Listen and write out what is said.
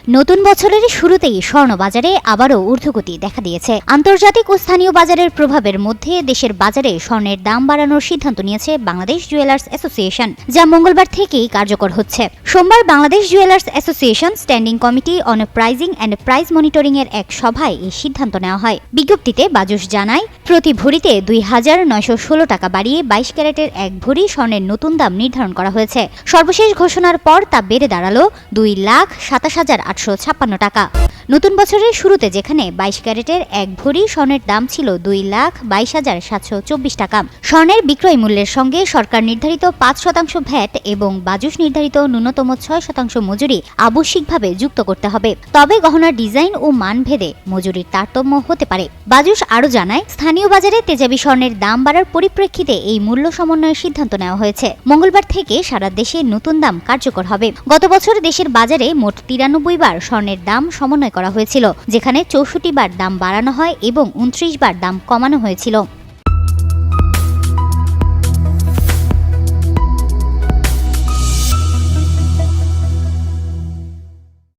নতুন বছরের শুরুতেই স্বর্ণ বাজারে আবারও ঊর্ধ্বগতি দেখা দিয়েছে। আন্তর্জাতিক ও স্থানীয় বাজারের প্রভাবের মধ্যে দেশের বাজারে স্বর্ণের দাম বাড়ানোর সিদ্ধান্ত নিয়েছে বাংলাদেশ জুয়েলার্স অ্যাসোসিয়েশন, যা মঙ্গলবার থেকেই কার্যকর হচ্ছে। সোমবার Bangladesh jewellers association standing committee on pricing and price monitoring এর এক সভায় এই সিদ্ধান্ত নেওয়া হয়। বিজ্ঞপ্তিতে বাজুস জানায়, প্রতি ভরিতে ২,৯১৬ টাকা বাড়িয়ে ২২ ক্যারেটের এক ভরি স্বর্ণের নতুন দাম নির্ধারণ করা হয়েছে। সর্বশেষ ঘোষণার পর তা বেড়ে দাঁড়ালো ২,২৭,৮৫৬ টাকা। নতুন বছরের শুরুতে যেখানে ২২ ক্যারেটের এক ভরি স্বর্ণের দাম ছিল ২,২২,৭২৪ টাকা। স্বর্ণের বিক্রয় মূল্যের সঙ্গে সরকার নির্ধারিত ৫% ভ্যাট এবং বাজুস নির্ধারিত ন্যূনতম ৬% মজুরি আবশ্যিকভাবে যুক্ত করতে হবে। তবে গহনার ডিজাইন ও মান ভেদে মজুরির তারতম্য হতে পারে। বাজুস আরও জানায়, স্থানীয় বাজারে তেজাবি স্বর্ণের দাম বাড়ার পরিপ্রেক্ষিতে এই মূল্য সমন্বয়ের সিদ্ধান্ত নেওয়া হয়েছে। মঙ্গলবার থেকে সারা দেশে নতুন দাম কার্যকর হবে। গত বছর দেশের বাজারে মোট ৯৩ বার স্বর্ণের দাম সমন্বয় করা হয়েছিল, যেখানে ৬৪ বার দাম বাড়ানো হয় এবং ২৯ বার দাম কমানো হয়েছিল।